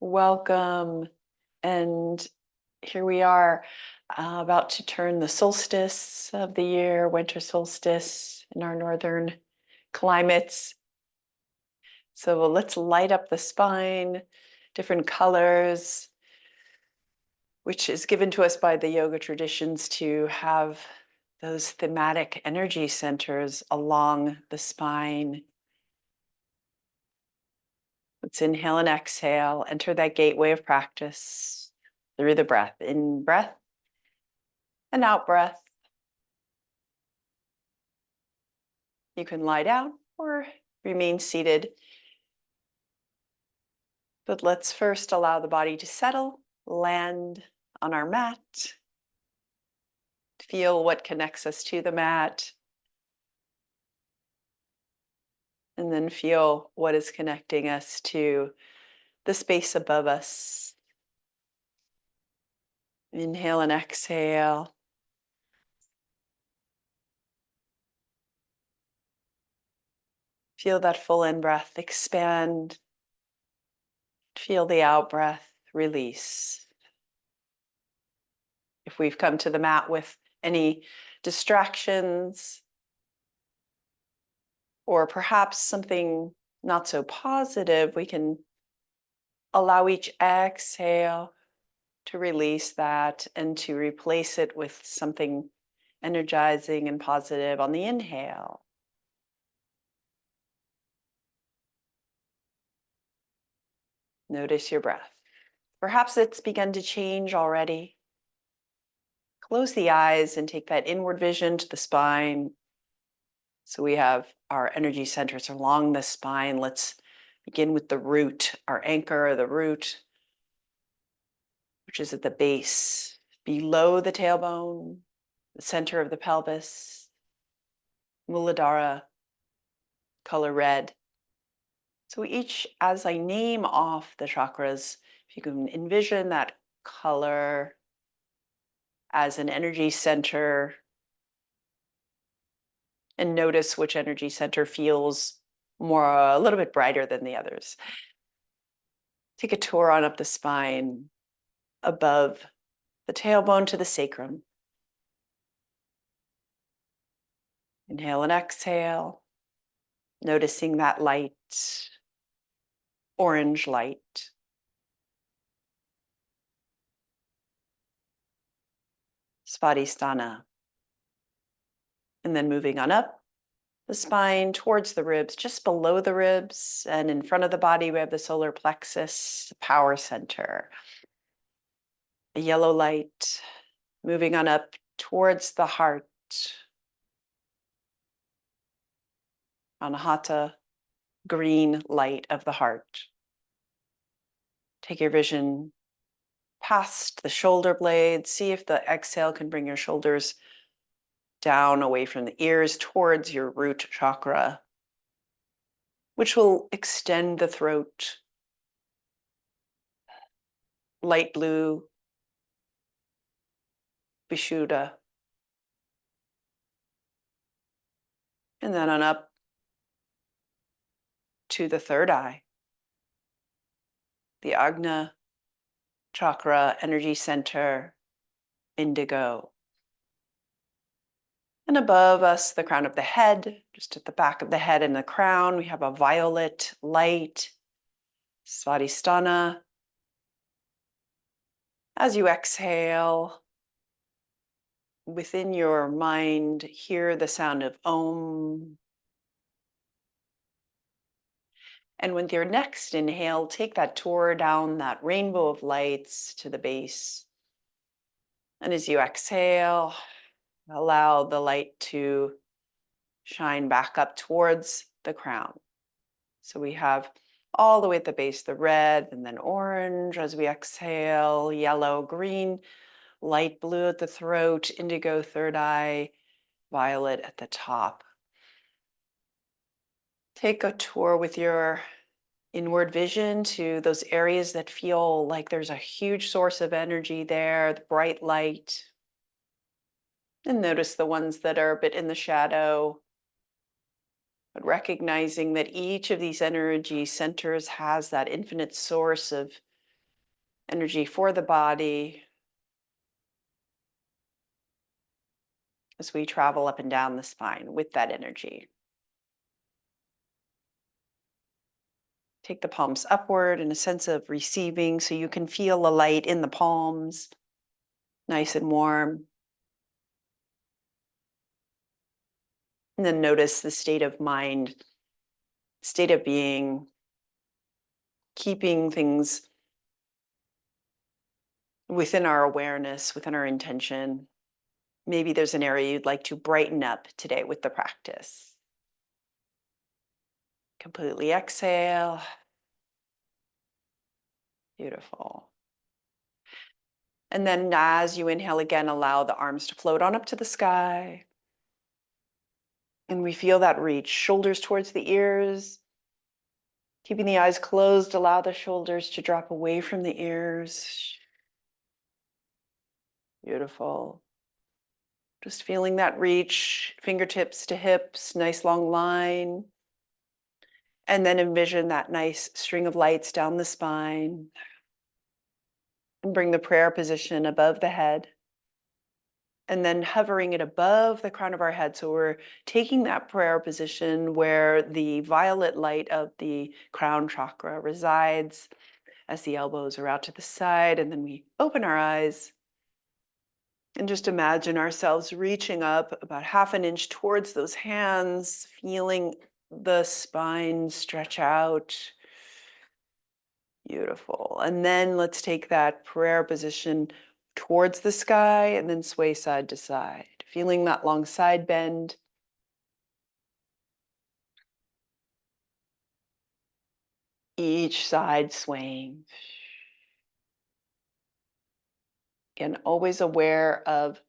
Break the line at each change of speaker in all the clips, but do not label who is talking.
Welcome. And here we are, about to turn the solstice of the year, winter solstice in our northern climates. So let's light up the spine, different colors, which is given to us by the yoga traditions to have those thematic energy centers along the spine. Let's inhale and exhale, enter that gateway of practice through the breath. In breath and out breath. You can lie down or remain seated. But let's first allow the body to settle, land on our mat. Feel what connects us to the mat. And then feel what is connecting us to the space above us. Inhale and exhale. Feel that full in breath expand. Feel the out breath release. If we've come to the mat with any distractions, or perhaps something not so positive, we can allow each exhale to release that and to replace it with something energizing and positive on the inhale. Notice your breath. Perhaps it's begun to change already. Close the eyes and take that inward vision to the spine. So we have our energy centers along the spine. Let's begin with the root, our anchor, the root, which is at the base, below the tailbone, the center of the pelvis, Muladhara, color red. So each, as I name off the chakras, if you can envision that color as an energy center and notice which energy center feels a little bit brighter than the others. Take a tour on up the spine, above the tailbone to the sacrum. Inhale and exhale, noticing that light, orange light. Svadhisthana. And then moving on up the spine towards the ribs, just below the ribs, and in front of the body, we have the solar plexus, power center. A yellow light, moving on up towards the heart. Anahata, green light of the heart. Take your vision past the shoulder blades. See if the exhale can bring your shoulders down away from the ears towards your root chakra, which will extend the throat. Light blue, Vishuddha. And then on up to the third eye, the Agna chakra, energy center, indigo. And above us, the crown of the head, just at the back of the head and the crown, we have a violet light, Svadhisthana. As you exhale, within your mind, hear the sound of Om. And with your next inhale, take that tour down that rainbow of lights to the base. And as you exhale, allow the light to shine back up towards the crown. So we have all the way at the base, the red and then orange as we exhale, yellow, green, light blue at the throat, indigo third eye, violet at the top. Take a tour with your inward vision to those areas that feel like there's a huge source of energy there, the bright light. And notice the ones that are a bit in the shadow, but recognizing that each of these energy centers has that infinite source of energy for the body as we travel up and down the spine with that energy. Take the palms upward in a sense of receiving so you can feel a light in the palms, nice and warm. And then notice the state of mind, state of being, keeping things within our awareness, within our intention. Maybe there's an area you'd like to brighten up today with the practice. Completely exhale. Beautiful. And then as you inhale again, allow the arms to float on up to the sky. And we feel that reach, shoulders towards the ears. Keeping the eyes closed, allow the shoulders to drop away from the ears. Beautiful. Just feeling that reach, fingertips to hips, nice long line. And then envision that nice string of lights down the spine. And bring the prayer position above the head. And then hovering it above the crown of our head. So we're taking that prayer position where the violet light of the crown chakra resides as the elbows are out to the side. And then we open our eyes and just imagine ourselves reaching up about half an inch towards those hands, feeling the spine stretch out. Beautiful. And then let's take that prayer position towards the sky and then sway side to side, feeling that long side bend. Each side swaying. Again, always aware of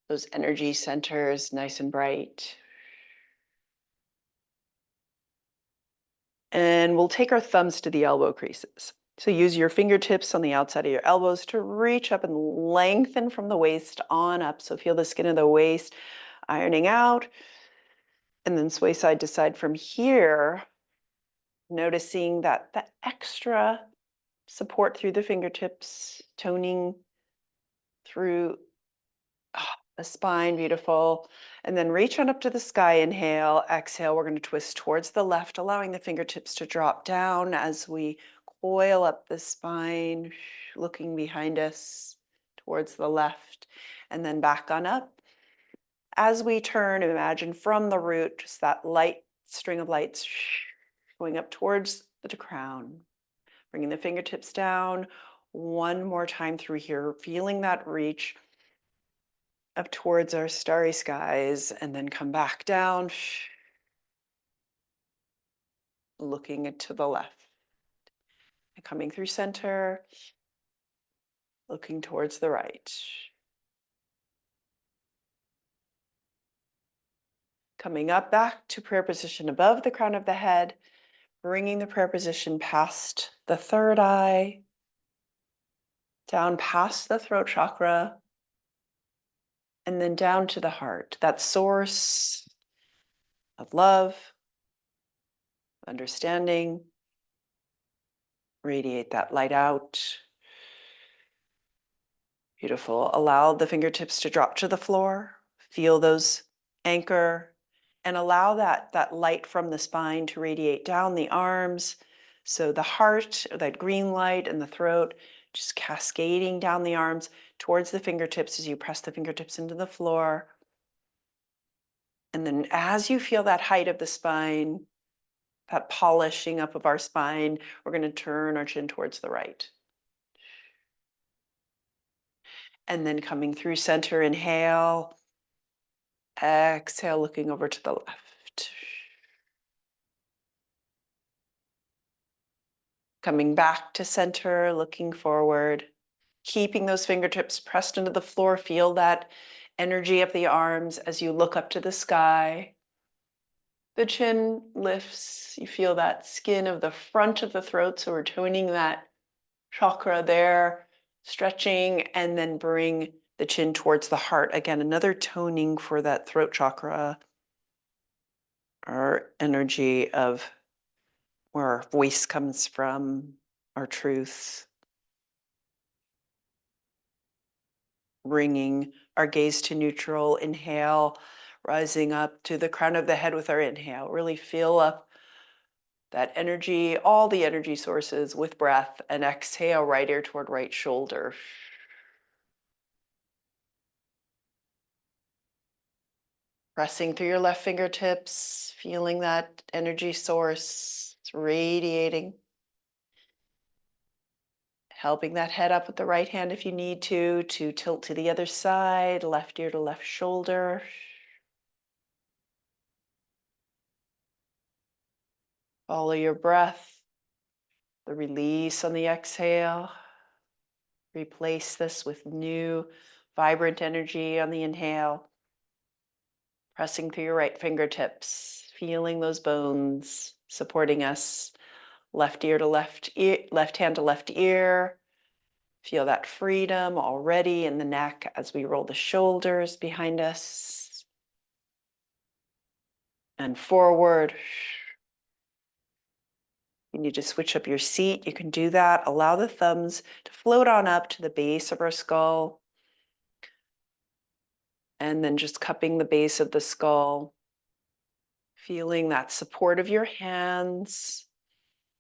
those energy centers, nice and bright. And we'll take our thumbs to the elbow creases. So use your fingertips on the outside of your elbows to reach up and lengthen from the waist on up. So feel the skin of the waist ironing out. And then sway side to side from here, noticing that the extra support through the fingertips, toning through the spine, beautiful. And then reach on up to the sky, inhale, exhale. We're going to twist towards the left, allowing the fingertips to drop down as we coil up the spine, looking behind us towards the left, and then back on up. As we turn, imagine from the root, just that light string of lights going up towards the crown, bringing the fingertips down. One more time through here, feeling that reach up towards our starry skies, and then come back down, looking to the left. And coming through center, looking towards the right. Coming up back to prayer position above the crown of the head, bringing the prayer position past the third eye, down past the throat chakra, and then down to the heart, that source of love, understanding. Radiate that light out. Beautiful. Allow the fingertips to drop to the floor. Feel those anchor and allow that light from the spine to radiate down the arms. So the heart, that green light and the throat, just cascading down the arms towards the fingertips as you press the fingertips into the floor. And then as you feel that height of the spine, that polishing up of our spine, we're going to turn our chin towards the right. And then coming through center, inhale. Exhale, looking over to the left. Coming back to center, looking forward. Keeping those fingertips pressed into the floor. Feel that energy of the arms as you look up to the sky. The chin lifts. You feel that skin of the front of the throat. So we're toning that chakra there, stretching, and then bring the chin towards the heart. Again, another toning for that throat chakra, our energy of where our voice comes from, our truth. Bringing our gaze to neutral. Inhale, rising up to the crown of the head with our inhale. Really fill up that energy, all the energy sources with breath, and exhale, right ear toward right shoulder. Pressing through your left fingertips, feeling that energy source. It's radiating. Helping that head up with the right hand if you need to tilt to the other side, left ear to left shoulder. Follow your breath, the release on the exhale. Replace this with new, vibrant energy on the inhale. Pressing through your right fingertips, feeling those bones supporting us. Left ear to left ear, left hand to left ear. Feel that freedom already in the neck as we roll the shoulders behind us. And forward. You need to switch up your seat. You can do that. Allow the thumbs to float on up to the base of our skull. And then just cupping the base of the skull. Feeling that support of your hands,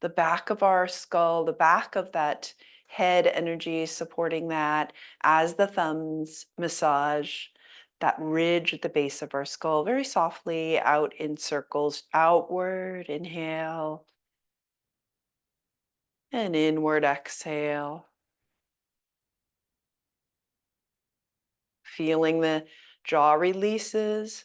the back of our skull, the back of that head energy supporting that as the thumbs massage that ridge at the base of our skull very softly out in circles, outward, inhale, and inward, exhale. Feeling the jaw releases.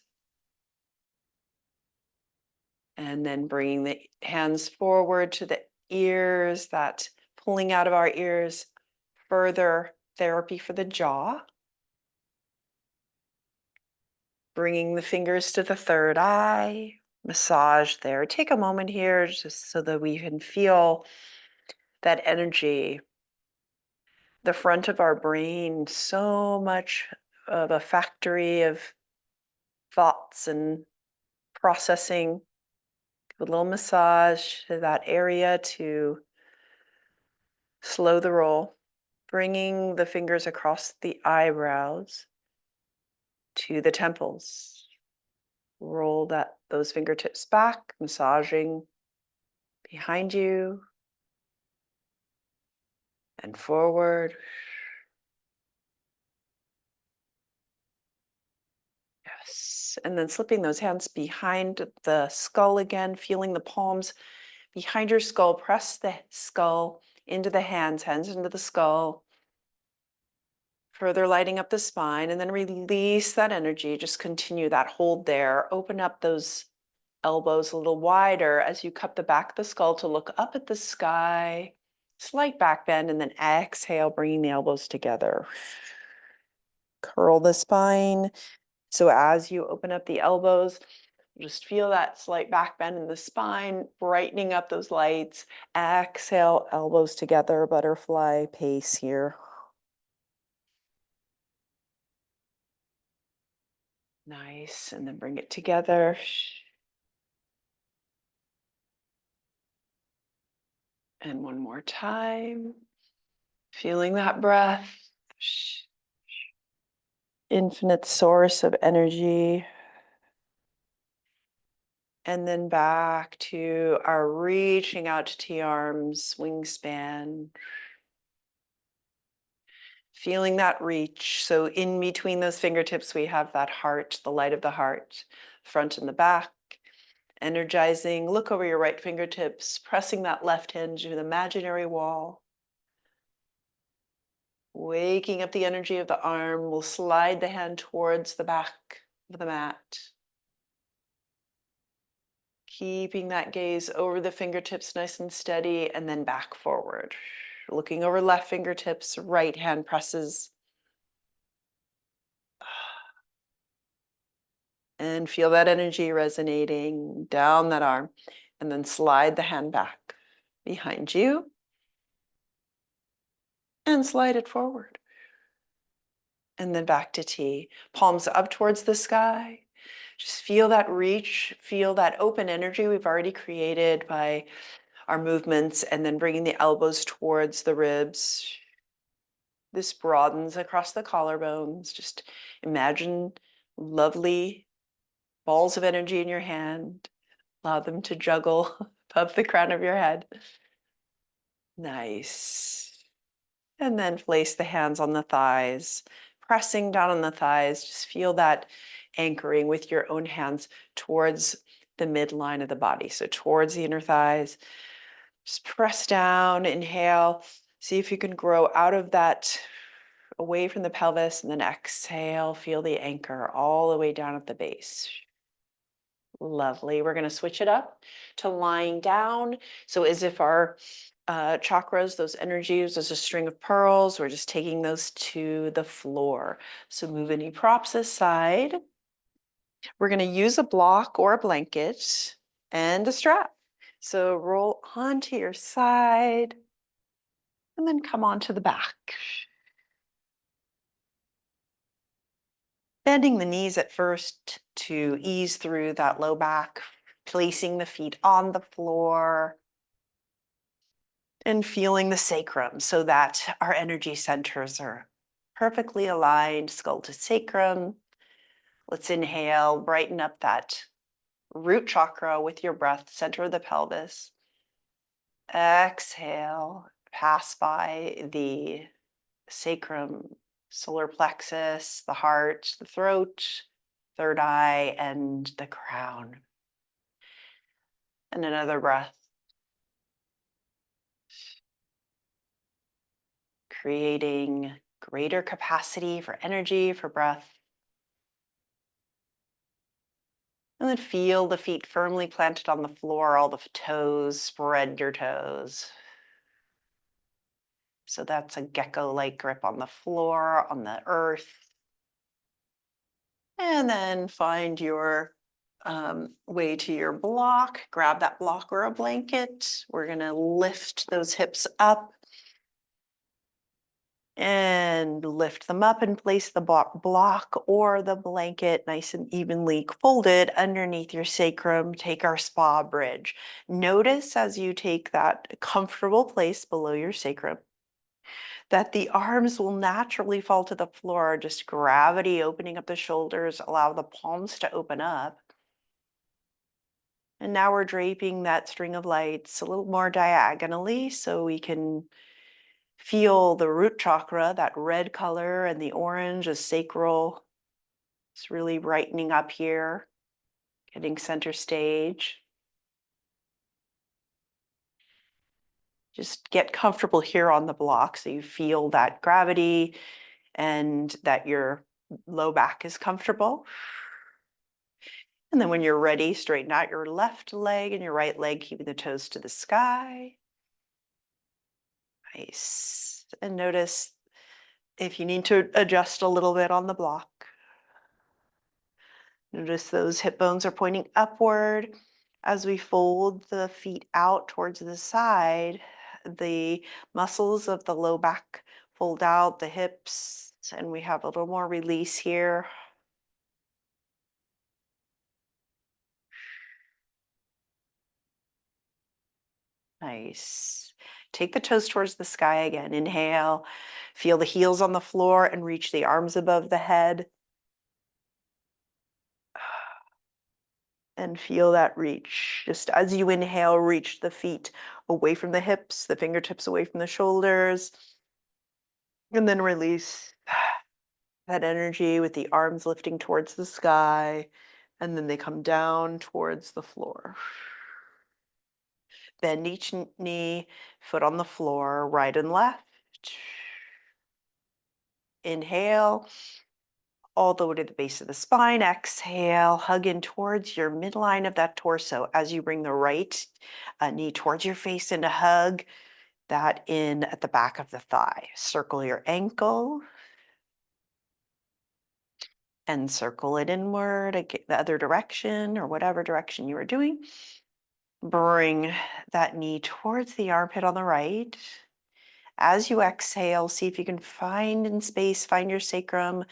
And then bringing the hands forward to the ears, that pulling out of our ears, further therapy for the jaw. Bringing the fingers to the third eye, massage there. Take a moment here just so that we can feel that energy. The front of our brain, so much of a factory of thoughts and processing. Give a little massage to that area to slow the roll. Bringing the fingers across the eyebrows to the temples. Roll those fingertips back, massaging behind you and forward. Yes. And then slipping those hands behind the skull again, feeling the palms behind your skull. Press the skull into the hands into the skull. Further lighting up the spine, and then release that energy. Just continue that hold there. Open up those elbows a little wider as you cup the back of the skull to look up at the sky. Slight back bend, and then exhale, bringing the elbows together. Curl the spine. So as you open up the elbows, just feel that slight back bend in the spine, brightening up those lights. Exhale, elbows together, butterfly pace here. Nice, and then bring it together. And one more time. Feeling that breath. Infinite source of energy. And then back to our reaching out to T-arms, wingspan. Feeling that reach. So in between those fingertips, we have that heart, the light of the heart, front and the back. Energizing. Look over your right fingertips, pressing that left hand to the imaginary wall. Waking up the energy of the arm. We'll slide the hand towards the back of the mat. Keeping that gaze over the fingertips nice and steady, and then back forward. Looking over left fingertips, right hand presses. And feel that energy resonating down that arm. And then slide the hand back behind you. And slide it forward. And then back to T. Palms up towards the sky. Just feel that reach, feel that open energy we've already created by our movements, and then bringing the elbows towards the ribs. This broadens across the collarbones. Just imagine lovely balls of energy in your hand. Allow them to juggle above the crown of your head. Nice. And then place the hands on the thighs, pressing down on the thighs. Just feel that anchoring with your own hands towards the midline of the body. So towards the inner thighs. Just press down, inhale. See if you can grow out of that, away from the pelvis, and then exhale. Feel the anchor all the way down at the base. Lovely. We're going to switch it up to lying down. So as if our chakras, those energies, as a string of pearls, we're just taking those to the floor. So move any props aside. We're going to use a block or a blanket and a strap. So roll onto your side and then come onto the back. Bending the knees at first to ease through that low back, placing the feet on the floor and feeling the sacrum so that our energy centers are perfectly aligned, skull to sacrum. Let's inhale, brighten up that root chakra with your breath, center of the pelvis. Exhale, pass by the sacrum, solar plexus, the heart, the throat, third eye, and the crown. And another breath. Creating greater capacity for energy, for breath. And then feel the feet firmly planted on the floor, all the toes, spread your toes. So that's a gecko-like grip on the floor, on the earth. And then find your way to your block. Grab that block or a blanket. We're going to lift those hips up and lift them up and place the block or the blanket nice and evenly folded underneath your sacrum. Take our spa bridge. Notice as you take that comfortable place below your sacrum that the arms will naturally fall to the floor, just gravity opening up the shoulders, allow the palms to open up. And now we're draping that string of lights a little more diagonally so we can feel the root chakra, that red color, and the orange is sacral. It's really brightening up here, getting center stage. Just get comfortable here on the block so you feel that gravity and that your low back is comfortable. And then when you're ready, straighten out your left leg and your right leg, keeping the toes to the sky. Nice. And notice if you need to adjust a little bit on the block. Notice those hip bones are pointing upward. As we fold the feet out towards the side, the muscles of the low back fold out, the hips, and we have a little more release here. Nice. Take the toes towards the sky again. Inhale, feel the heels on the floor and reach the arms above the head. And feel that reach. Just as you inhale, reach the feet away from the hips, the fingertips away from the shoulders. And then release that energy with the arms lifting towards the sky. And then they come down towards the floor. Bend each knee, foot on the floor, right and left. Inhale, all the way to the base of the spine. Exhale, hug in towards your midline of that torso as you bring the right knee towards your face and a hug that in at the back of the thigh. Circle your ankle and circle it inward, the other direction or whatever direction you are doing. Bring that knee towards the armpit on the right. As you exhale, see if you can find in space, find your sacrum,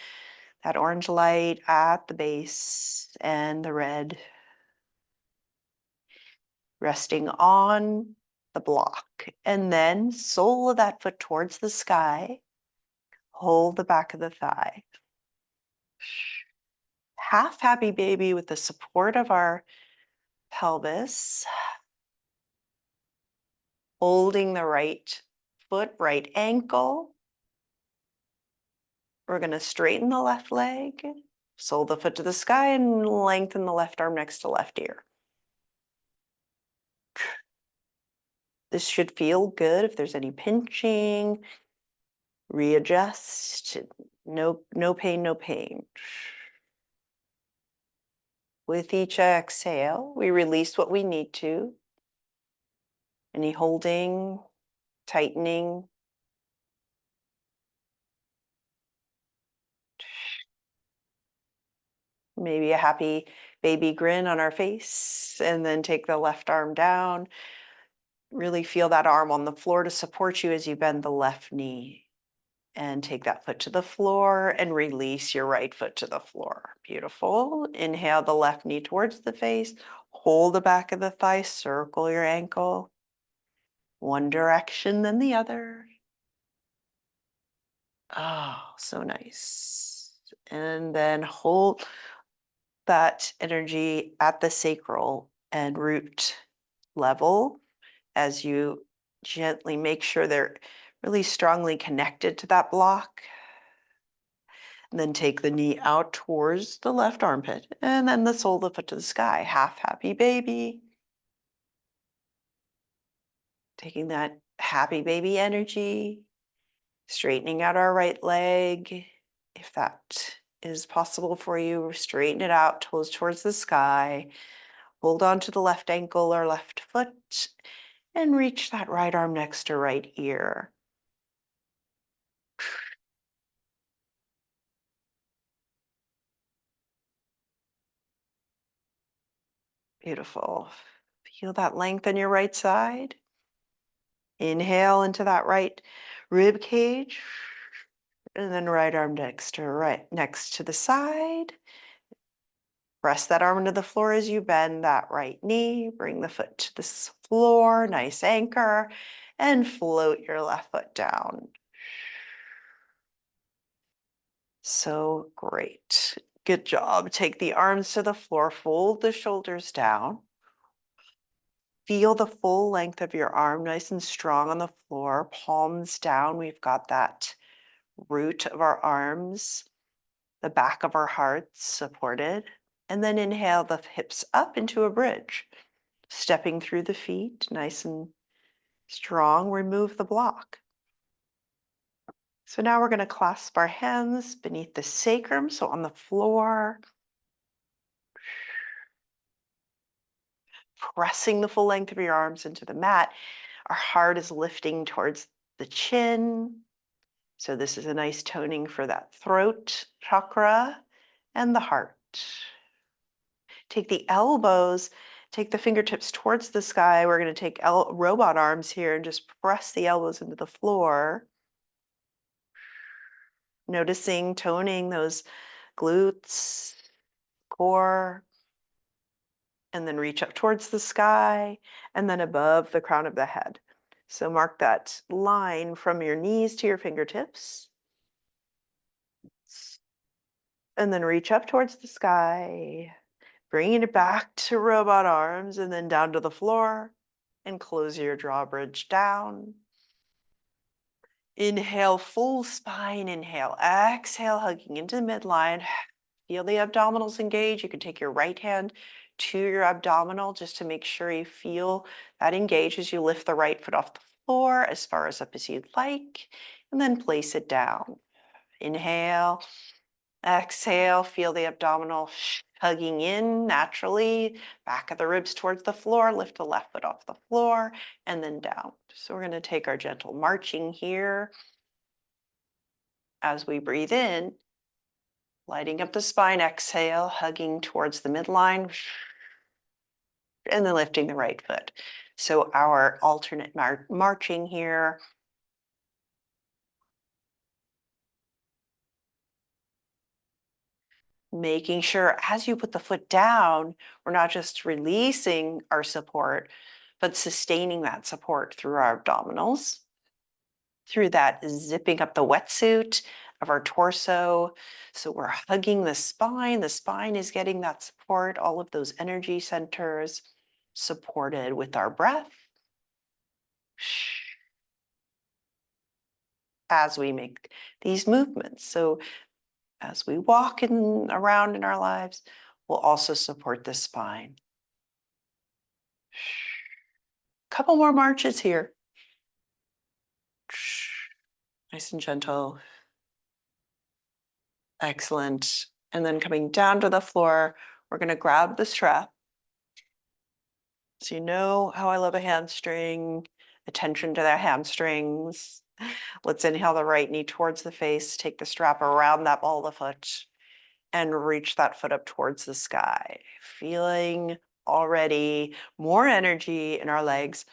that orange light at the base and the red. Resting on the block. And then sole of that foot towards the sky. Hold the back of the thigh. Half happy baby with the support of our pelvis. Holding the right foot, right ankle. We're going to straighten the left leg, sole the foot to the sky, and lengthen the left arm next to left ear. This should feel good. If there's any pinching, readjust. No pain, no pain. With each exhale, we release what we need to. Any holding, tightening. Maybe a happy baby grin on our face, and then take the left arm down. Really feel that arm on the floor to support you as you bend the left knee. And take that foot to the floor and release your right foot to the floor. Beautiful. Inhale the left knee towards the face. Hold the back of the thigh, circle your ankle. One direction, then the other. Oh, so nice. And then hold that energy at the sacral and root level as you gently make sure they're really strongly connected to that block. And then take the knee out towards the left armpit, and then the sole of the foot to the sky. Half happy baby. Taking that happy baby energy, straightening out our right leg. If that is possible for you, straighten it out, toes towards the sky. Hold on to the left ankle or left foot, and reach that right arm next to right ear. Beautiful. Feel that length in your right side. Inhale into that right rib cage, and then right arm next to the side. Press that arm into the floor as you bend that right knee. Bring the foot to the floor, nice anchor, and float your left foot down. So great. Good job. Take the arms to the floor, fold the shoulders down. Feel the full length of your arm, nice and strong on the floor, palms down. We've got that root of our arms, the back of our hearts supported. And then inhale the hips up into a bridge, stepping through the feet, nice and strong. Remove the block. So now we're going to clasp our hands beneath the sacrum, so on the floor, pressing the full length of your arms into the mat. Our heart is lifting towards the chin. So this is a nice toning for that throat chakra and the heart. Take the elbows, take the fingertips towards the sky. We're going to take robot arms here and just press the elbows into the floor. Noticing, toning those glutes, core, and then reach up towards the sky and then above the crown of the head. So mark that line from your knees to your fingertips. And then reach up towards the sky, bringing it back to robot arms and then down to the floor, and close your drawbridge down. Inhale, full spine, inhale, exhale, hugging into midline. Feel the abdominals engage. You can take your right hand to your abdominal just to make sure you feel that engage as you lift the right foot off the floor as far as up as you'd like, and then place it down. Inhale, exhale, feel the abdominal hugging in naturally, back of the ribs towards the floor, lift the left foot off the floor, and then down. So we're going to take our gentle marching here as we breathe in, lighting up the spine, exhale, hugging towards the midline, and then lifting the right foot. So our alternate marching here. Making sure as you put the foot down, we're not just releasing our support, but sustaining that support through our abdominals, through that zipping up the wetsuit, of our torso. So we're hugging the spine. The spine is getting that support, all of those energy centers supported with our breath as we make these movements. So as we walk around in our lives, we'll also support the spine. Couple more marches here. Nice and gentle. Excellent. And then coming down to the floor, we're going to grab the strap. So you know how I love a hamstring, attention to the hamstrings. Let's inhale the right knee towards the face, take the strap around that ball of the foot, and reach that foot up towards the sky. Feeling already more energy in our legs.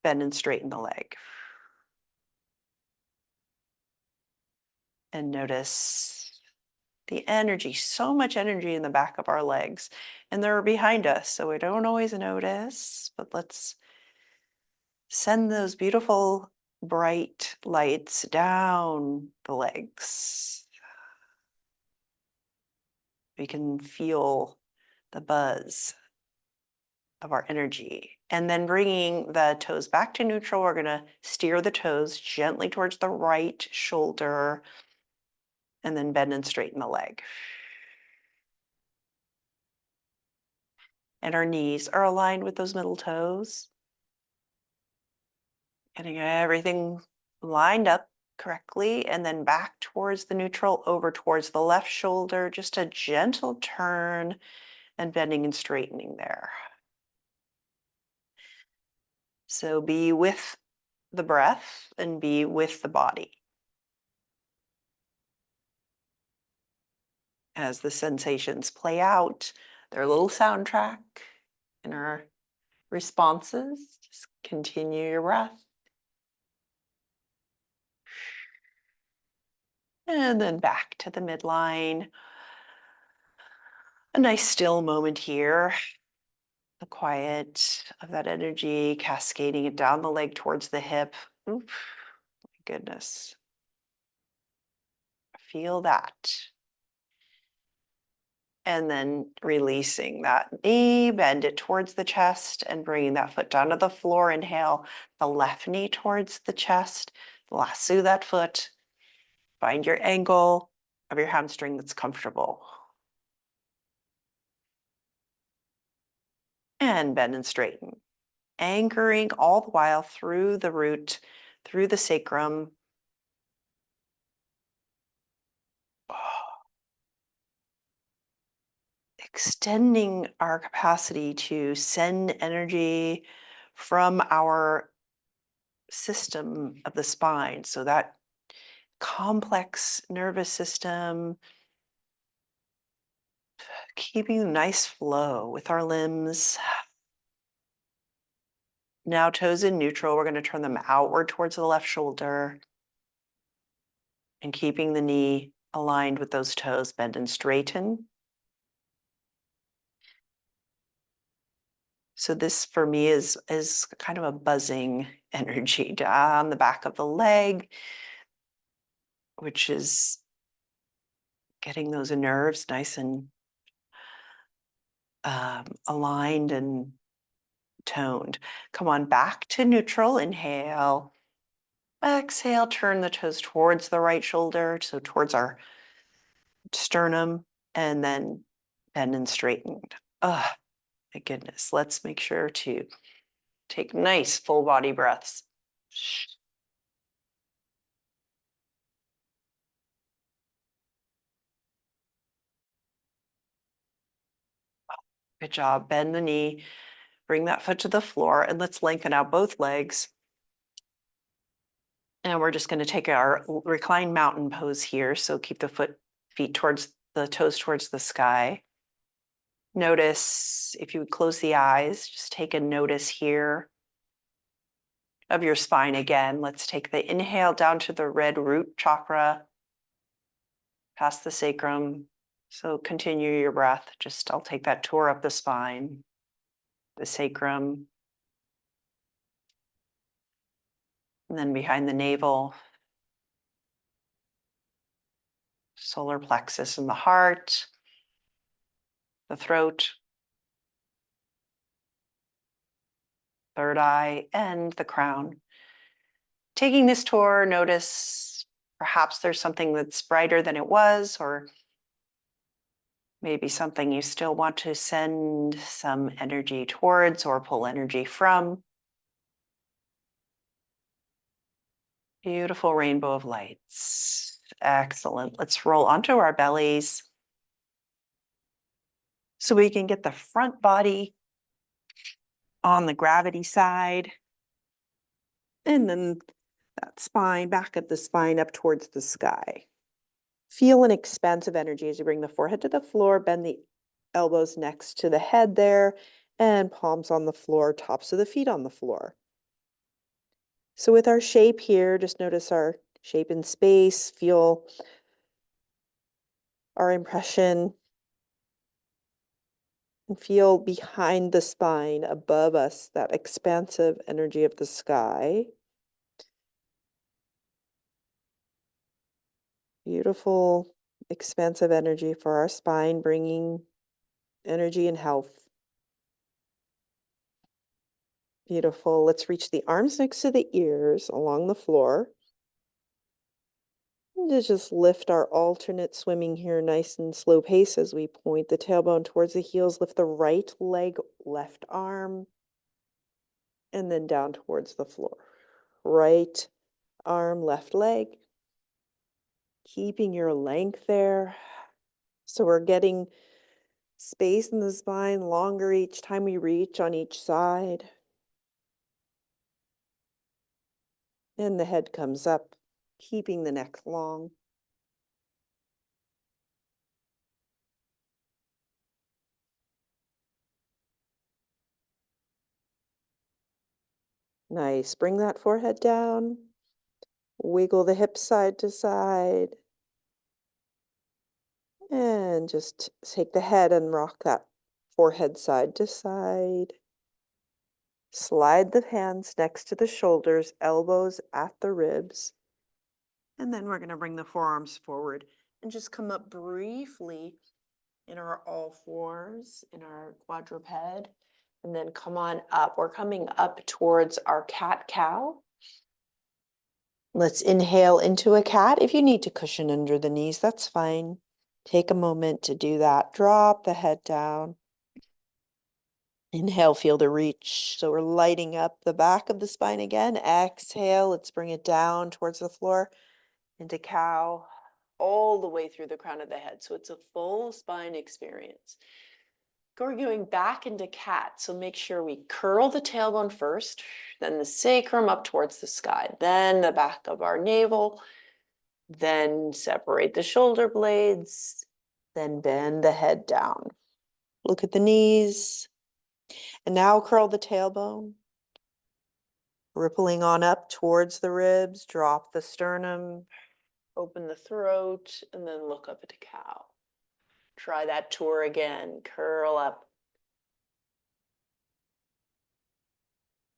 Bend and straighten the leg. And notice the energy, so much energy in the back of our legs. And they're behind us, so we don't always notice, but let's send those beautiful bright lights down the legs. We can feel the buzz of our energy. And then bringing the toes back to neutral, we're going to steer the toes gently towards the right shoulder and then bend and straighten the leg. And our knees are aligned with those middle toes. Getting everything lined up correctly, and then back towards the neutral, over towards the left shoulder, just a gentle turn and bending and straightening there. So be with the breath and be with the body as the sensations play out. Their little soundtrack in our responses. Just continue your breath. And then back to the midline. A nice still moment here. The quiet of that energy cascading it down the leg towards the hip. Oof, my goodness. Feel that. And then releasing that knee, bend it towards the chest and bringing that foot down to the floor. Inhale the left knee towards the chest. Lasso that foot. Find your angle of your hamstring that's comfortable. And bend and straighten. Anchoring all the while through the root, through the sacrum. Extending our capacity to send energy from our system of the spine. So that complex nervous system, keeping a nice flow with our limbs. Now toes in neutral, we're going to turn them outward towards the left shoulder and keeping the knee aligned with those toes, bend and straighten. So this for me is kind of a buzzing energy down the back of the leg, which is getting those nerves nice and aligned and toned. Come on, back to neutral. Inhale. Exhale, turn the toes towards the right shoulder, so towards our sternum, and then bend and straighten. Oh, my goodness. Let's make sure to take nice full body breaths. Good job. Bend the knee, bring that foot to the floor, and let's lengthen out both legs. And we're just going to take our reclined mountain pose here. So keep the feet towards the toes towards the sky. Notice if you would close the eyes, just take a notice here of your spine again. Let's take the inhale down to the red root chakra, past the sacrum. So continue your breath. I'll take that tour up the spine, the sacrum, and then behind the navel, solar plexus in the heart, the throat, third eye, and the crown. Taking this tour, notice perhaps there's something that's brighter than it was, or maybe something you still want to send some energy towards or pull energy from. Beautiful rainbow of lights. Excellent. Let's roll onto our bellies so we can get the front body on the gravity side. And then that spine, back of the spine up towards the sky. Feel an expansive energy as you bring the forehead to the floor, bend the elbows next to the head there, and palms on the floor, tops of the feet on the floor. So with our shape here, just notice our shape in space, feel our impression, and feel behind the spine, above us, that expansive energy of the sky. Beautiful, expansive energy for our spine, bringing energy and health. Beautiful. Let's reach the arms next to the ears along the floor. And just lift our alternate swimming here, nice and slow pace as we point the tailbone towards the heels. Lift the right leg, left arm, and then down towards the floor. Right arm, left leg. Keeping your length there. So we're getting space in the spine, longer each time we reach on each side. And the head comes up, keeping the neck long. Nice. Bring that forehead down. Wiggle the hips side to side. And just take the head and rock that forehead side to side. Slide the hands next to the shoulders, elbows at the ribs. And then we're going to bring the forearms forward and just come up briefly in our all fours, in our quadruped, and then come on up. We're coming up towards our cat-cow. Let's inhale into a cat. If you need to cushion under the knees, that's fine. Take a moment to do that. Drop the head down. Inhale, feel the reach. So we're lighting up the back of the spine again. Exhale, let's bring it down towards the floor into cow, all the way through the crown of the head. So it's a full spine experience. We're going back into cat. So make sure we curl the tailbone first, then the sacrum up towards the sky, then the back of our navel, then separate the shoulder blades, then bend the head down. Look at the knees. And now curl the tailbone, rippling on up towards the ribs, drop the sternum, open the throat, and then look up at a cow. Try that tour again, curl up.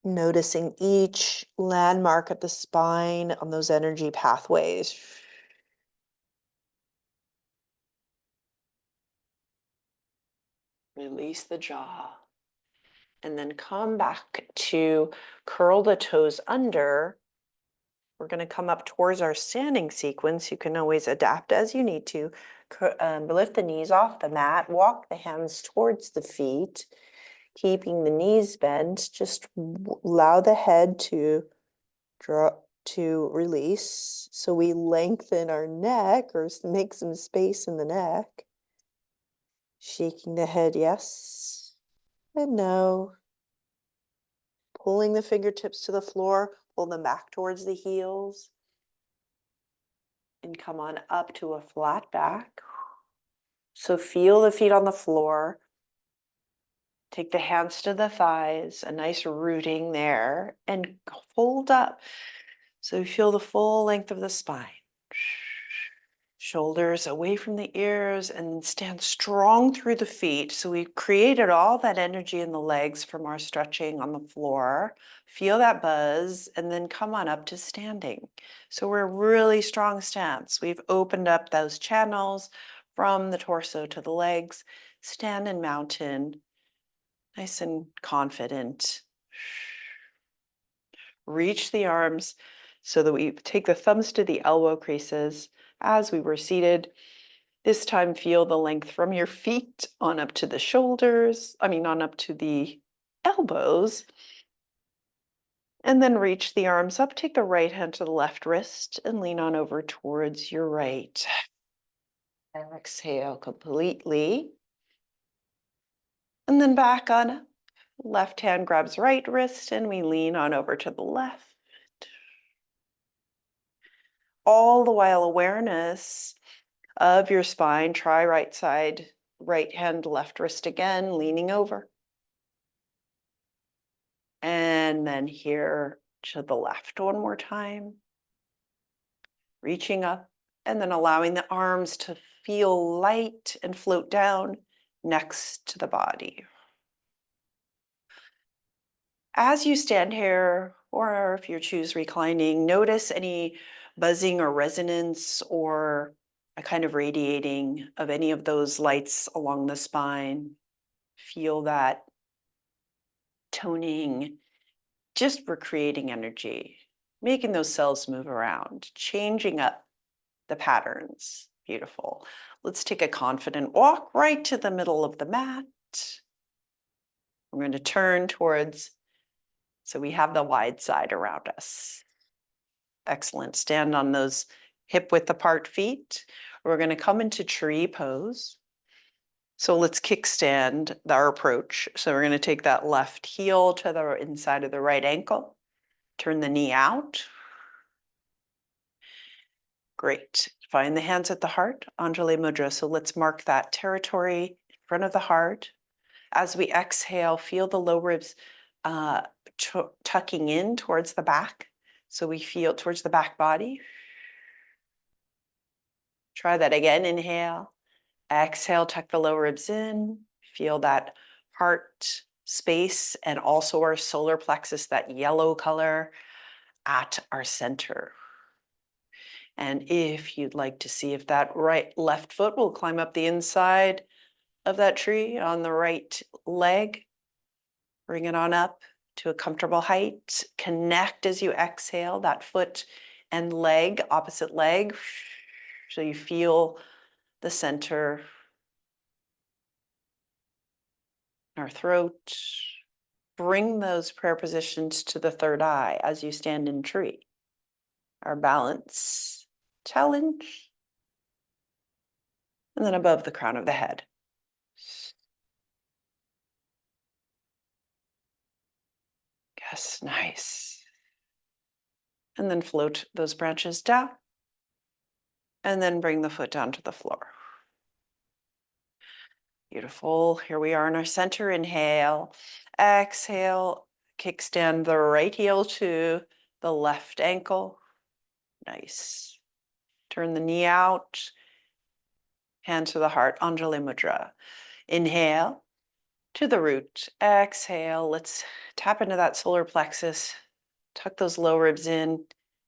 Noticing each landmark at the spine on those energy pathways. Release the jaw. And then come back to curl the toes under. We're going to come up towards our standing sequence. You can always adapt as you need to. Lift the knees off the mat. Walk the hands towards the feet, keeping the knees bent. Just allow the head to drop to release. So we lengthen our neck or make some space in the neck. Shaking the head, yes and no. Pulling the fingertips to the floor, pull them back towards the heels. And come on up to a flat back. So feel the feet on the floor. Take the hands to the thighs, a nice rooting there, and hold up. So you feel the full length of the spine. Shoulders away from the ears, and stand strong through the feet. So we've created all that energy in the legs from our stretching on the floor. Feel that buzz and then come on up to standing. So we're really strong stance. We've opened up those channels from the torso to the legs. Stand in mountain, nice and confident. Reach the arms so that we take the thumbs to the elbow creases as we were seated. This time, feel the length from your feet on up to the shoulders, on up to the elbows. And then reach the arms up, take the right hand to the left wrist and lean on over towards your right. Exhale completely. And then back on up. Left hand grabs right wrist and we lean on over to the left. All the while awareness of your spine. Try right side, right hand, left wrist again, leaning over. And then here to the left one more time. Reaching up and then allowing the arms to feel light and float down next to the body. As you stand here, or if you choose reclining, notice any buzzing or resonance or a kind of radiating of any of those lights along the spine. Feel that toning, just for creating energy, making those cells move around, changing up the patterns. Beautiful. Let's take a confident walk right to the middle of the mat. We're going to turn towards, so we have the wide side around us. Excellent. Stand on those hip width apart feet. We're going to come into tree pose. So let's kickstand our approach. So we're going to take that left heel to the inside of the right ankle. Turn the knee out. Great. Find the hands at the heart, Anjali Mudra. So let's mark that territory in front of the heart. As we exhale, feel the low ribs tucking in towards the back. So we feel towards the back body. Try that again. Inhale. Exhale, tuck the low ribs in. Feel that heart space and also our solar plexus, that yellow color at our center. And if you'd like to see if that left foot will climb up the inside of that tree on the right leg, bring it on up to a comfortable height. Connect as you exhale, that foot and leg, opposite leg. So you feel the center, our throat. Bring those prayer positions to the third eye as you stand in tree. Our balance challenge. And then above the crown of the head. Yes, nice. And then float those branches down. And then bring the foot down to the floor. Beautiful. Here we are in our center. Inhale. Exhale. Kickstand the right heel to the left ankle. Nice. Turn the knee out. Hand to the heart. Anjali Mudra. Inhale to the root. Exhale. Let's tap into that solar plexus. Tuck those low ribs in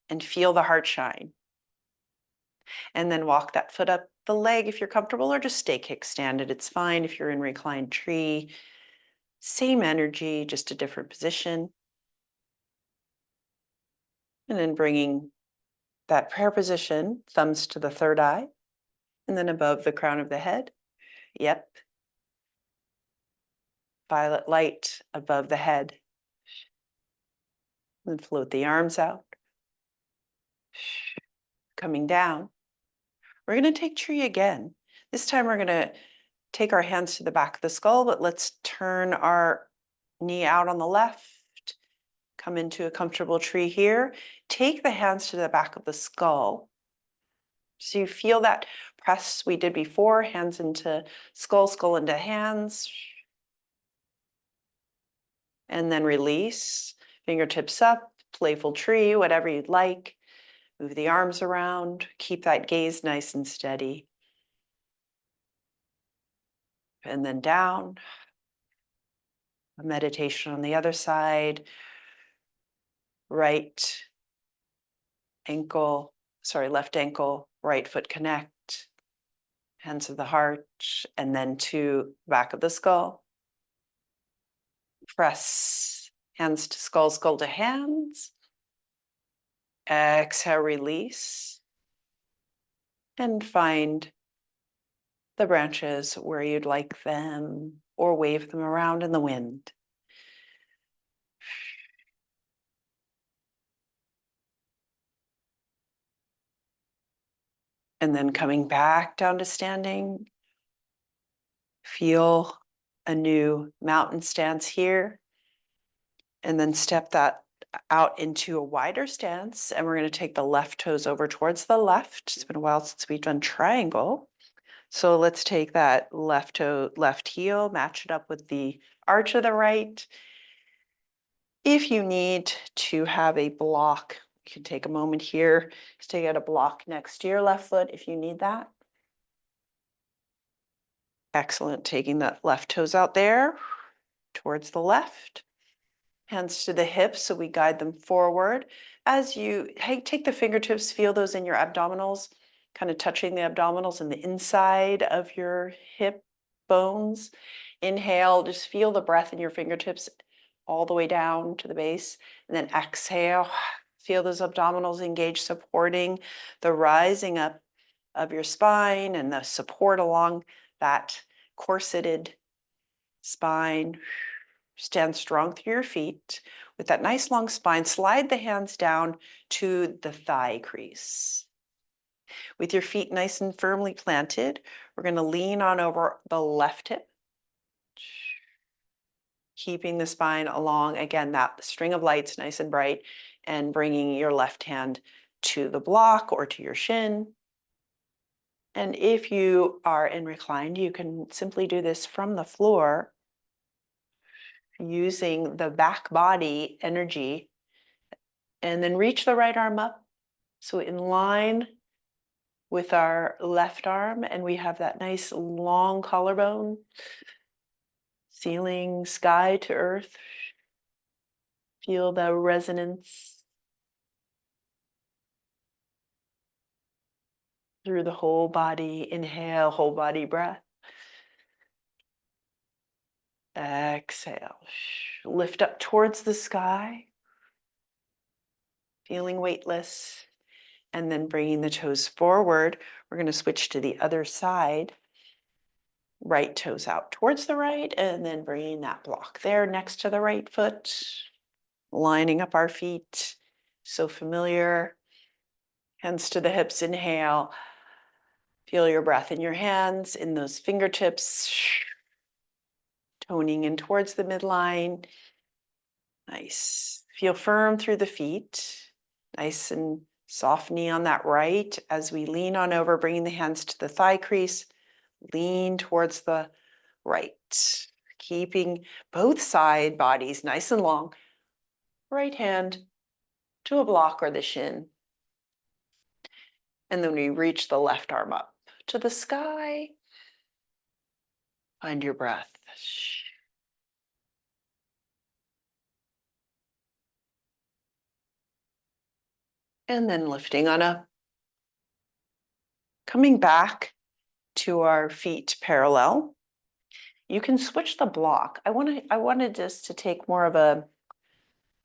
and feel the heart shine. And then walk that foot up the leg if you're comfortable, or just stay kickstanded. It's fine if you're in reclined tree. Same energy, just a different position. And then bringing that prayer position, thumbs to the third eye, and then above the crown of the head. Yep. Violet light above the head. And float the arms out. Coming down. We're going to take tree again. This time we're going to take our hands to the back of the skull, but let's turn our knee out on the left. Come into a comfortable tree here. Take the hands to the back of the skull. So you feel that press we did before, hands into skull, skull into hands. And then release, fingertips up, playful tree, whatever you'd like. Move the arms around, keep that gaze nice and steady. And then down. A meditation on the other side. right ankle, left ankle, right foot connect, hands of the heart, and then to back of the skull. Press hands to skull, skull to hands. Exhale, release. And find the branches where you'd like them or wave them around in the wind. And then coming back down to standing, feel a new mountain stance here. And then step that out into a wider stance. And we're going to take the left toes over towards the left. It's been a while since we've done triangle. So let's take that left toe, left heel, match it up with the arch of the right. If you need to have a block, you can take a moment here to take out a block next to your left foot if you need that. Excellent. Taking the left toes out there towards the left. Hands to the hips, so we guide them forward. As you take the fingertips, feel those in your abdominals, kind of touching the abdominals and the inside of your hip bones. Inhale, just feel the breath in your fingertips all the way down to the base. And then exhale, feel those abdominals engage, supporting the rising up of your spine and the support along that corseted spine. Stand strong through your feet with that nice long spine. Slide the hands down to the thigh crease. With your feet nice and firmly planted, we're going to lean on over the left hip, keeping the spine along, again, that string of lights nice and bright, and bringing your left hand to the block or to your shin. And if you are in reclined, you can simply do this from the floor using the back body energy, and then reach the right arm up. So in line with our left arm, and we have that nice long collarbone, ceiling, sky to earth. Feel the resonance through the whole body. Inhale, whole body breath. Exhale. Lift up towards the sky, feeling weightless, and then bringing the toes forward. We're going to switch to the other side. Right toes out towards the right, and then bringing that block there next to the right foot, lining up our feet. So familiar. Hands to the hips, inhale. Feel your breath in your hands, in those fingertips, toning in towards the midline. Nice. Feel firm through the feet. Nice and soft knee on that right as we lean on over, bringing the hands to the thigh crease. Lean towards the right, keeping both side bodies nice and long. Right hand to a block or the shin. And then we reach the left arm up to the sky. Find your breath. And then lifting on up. Coming back to our feet parallel. You can switch the block. I wanted us to take more of a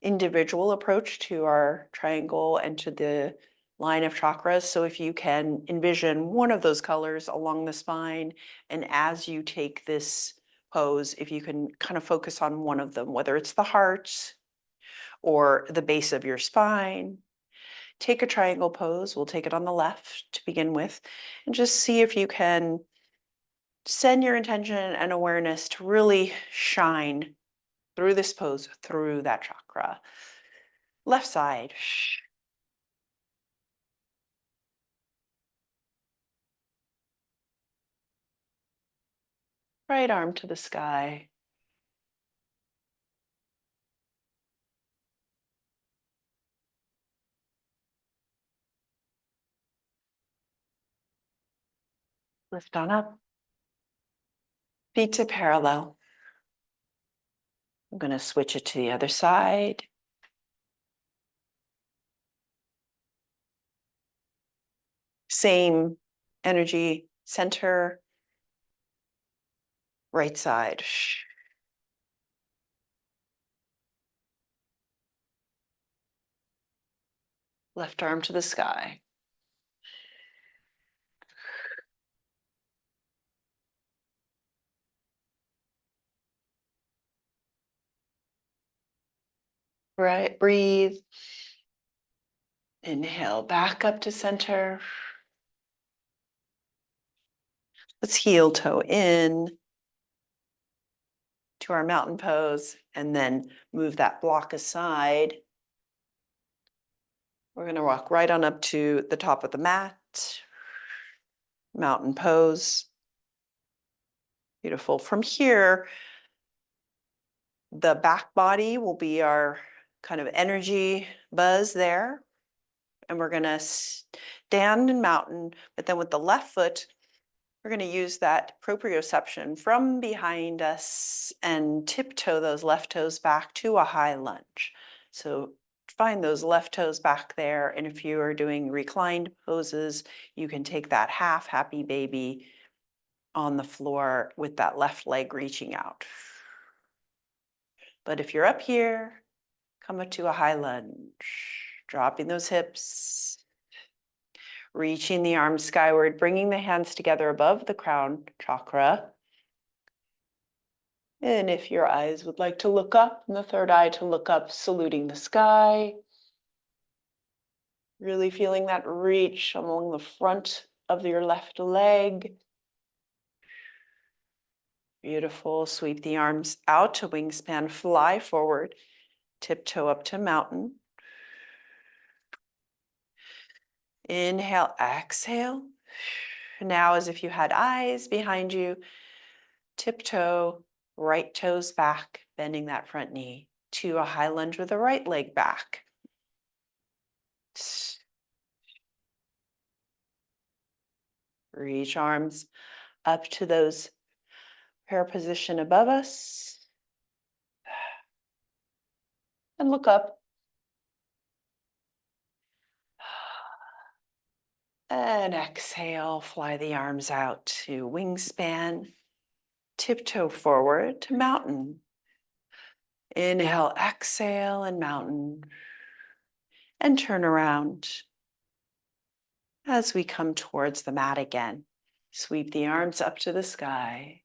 individual approach to our triangle and to the line of chakras. So if you can envision one of those colors along the spine, and as you take this pose, if you can kind of focus on one of them, whether it's the heart or the base of your spine, take a triangle pose. We'll take it on the left to begin with, and just see if you can send your intention and awareness to really shine through this pose, through that chakra. Left side. Right arm to the sky. Lift on up. Feet to parallel. I'm going to switch it to the other side. Same energy center, right side. Left arm to the sky. Right, breathe. Inhale back up to center. Let's heel toe in to our mountain pose and then move that block aside. We're going to walk right on up to the top of the mat. Mountain pose. Beautiful. From here, the back body will be our kind of energy buzz there. And we're going to stand in mountain, but then with the left foot, we're going to use that proprioception from behind us and tiptoe those left toes back to a high lunge. So find those left toes back there. And if you are doing reclined poses, you can take that half happy baby on the floor with that left leg reaching out. But if you're up here, come up to a high lunge, dropping those hips, reaching the arms skyward, bringing the hands together above the crown chakra. And if your eyes would like to look up, and the third eye to look up, saluting the sky. Really feeling that reach along the front of your left leg. Beautiful. Sweep the arms out to wingspan, fly forward, tiptoe up to mountain. Inhale, exhale. Now, as if you had eyes behind you, tiptoe, right toes back, bending that front knee to a high lunge with the right leg back. Reach arms up to those prayer position above us. And look up. And exhale, fly the arms out to wingspan. Tiptoe forward to mountain. Inhale, exhale, and mountain. And turn around as we come towards the mat again. Sweep the arms up to the sky.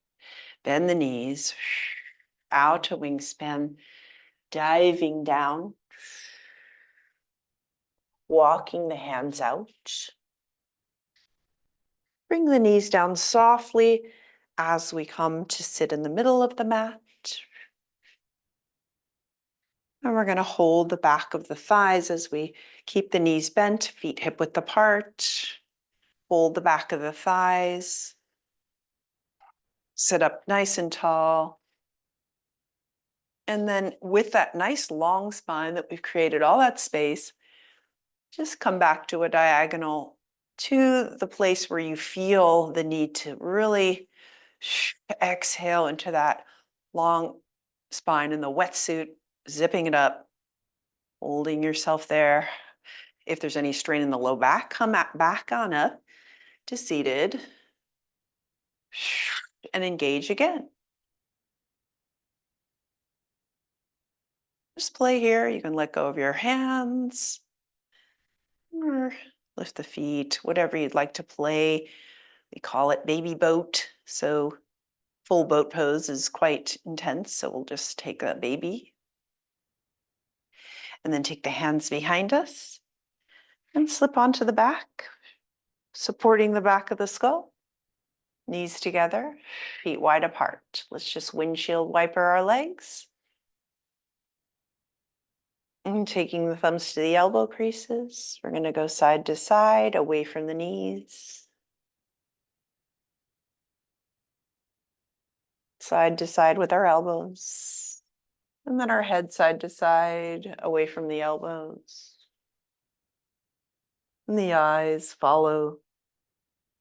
Bend the knees. Out to wingspan. Diving down. Walking the hands out. Bring the knees down softly as we come to sit in the middle of the mat. And we're going to hold the back of the thighs as we keep the knees bent, feet hip width apart. Hold the back of the thighs. Sit up nice and tall. And then with that nice long spine that we've created, all that space, just come back to a diagonal to the place where you feel the need to really exhale into that long spine in the wetsuit, zipping it up, holding yourself there. If there's any strain in the low back, come back on up to seated and engage again. Just play here. You can let go of your hands or lift the feet, whatever you'd like to play. We call it baby boat. So full boat pose is quite intense. So we'll just take a baby and then take the hands behind us and slip onto the back, supporting the back of the skull. Knees together, feet wide apart. Let's just windshield wiper our legs. And taking the thumbs to the elbow creases. We're going to go side to side, away from the knees. Side to side with our elbows. And then our head side to side, away from the elbows. And the eyes follow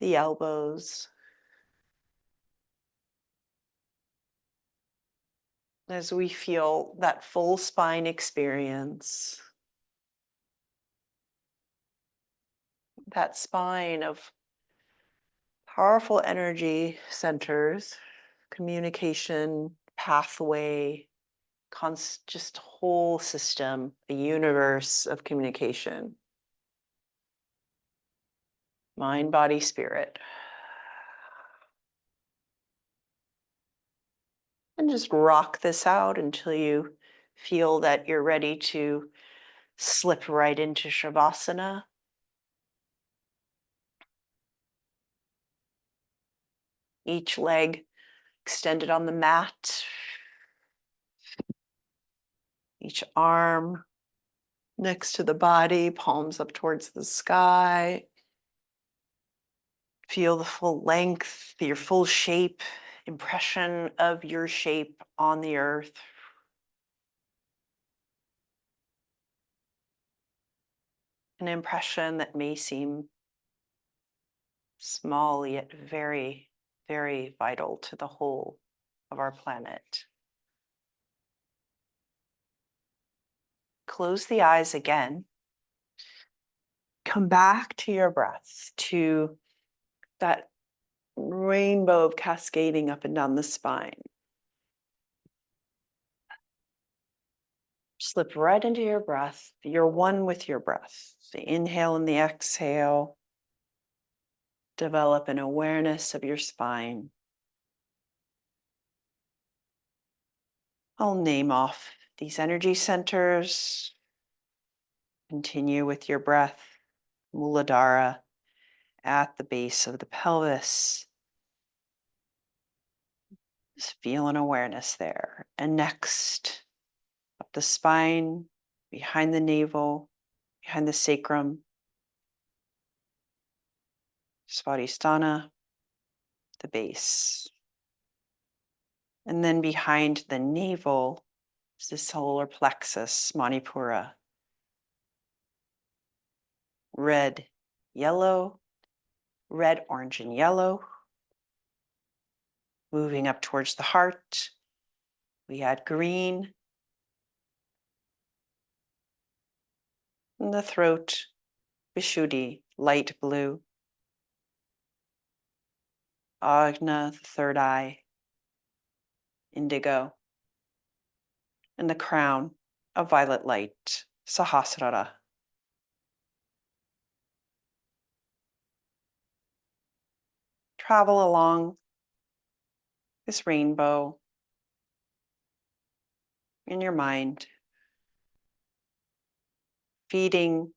the elbows. As we feel that full spine experience. that spine of powerful energy centers, communication, pathway, just whole system, a universe of communication. Mind, body, spirit. And just rock this out until you feel that you're ready to slip right into Shavasana. Each leg extended on the mat, each arm next to the body, palms up towards the sky. Feel the full length, your full shape, impression of your shape on the earth. An impression that may seem small, yet very, very vital to the whole of our planet. Close the eyes again. Come back to your breath, to that rainbow of cascading up and down the spine. Slip right into your breath. You're one with your breath. The inhale and the exhale. Develop an awareness of your spine. I'll name off these energy centers. Continue with your breath. Muladhara at the base of the pelvis. Just feel an awareness there. And next, up the spine, behind the navel, behind the sacrum, Svadhisthana, the base. And then behind the navel is the solar plexus, Manipura. Red, yellow, red, orange, and yellow. Moving up towards the heart, we add green. And the throat, Vishuddhi, light blue. Agna, the third eye, indigo. And the crown, a violet light, Sahasrara. Travel along this rainbow in your mind, feeding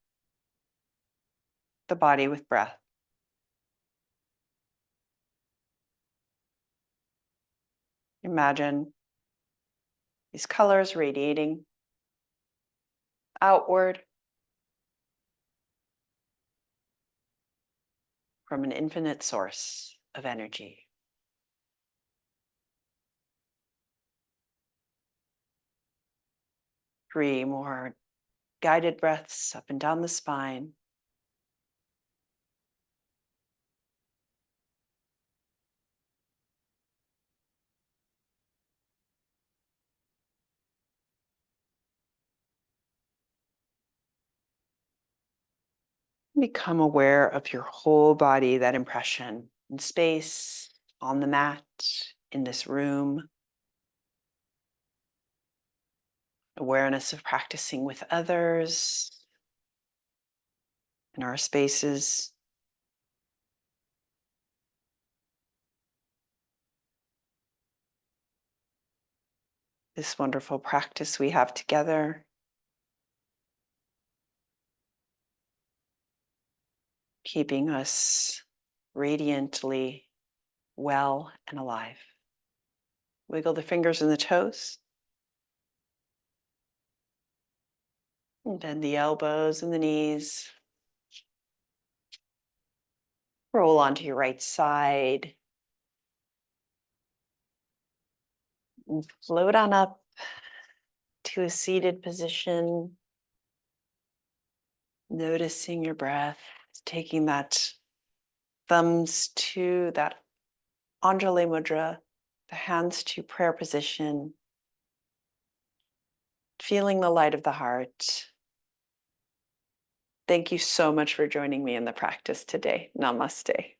the body with breath. Imagine these colors radiating outward from an infinite source of energy. 3 more guided breaths up and down the spine. Become aware of your whole body, that impression in space, on the mat, in this room. Awareness of practicing with others in our spaces. This wonderful practice we have together. Keeping us radiantly well and alive. Wiggle the fingers and the toes. And bend the elbows and the knees. Roll onto your right side. And float on up to a seated position. Noticing your breath, taking that thumbs to that Anjali Mudra, the hands to prayer position, feeling the light of the heart, Thank you so much for joining me in the practice today. Namaste.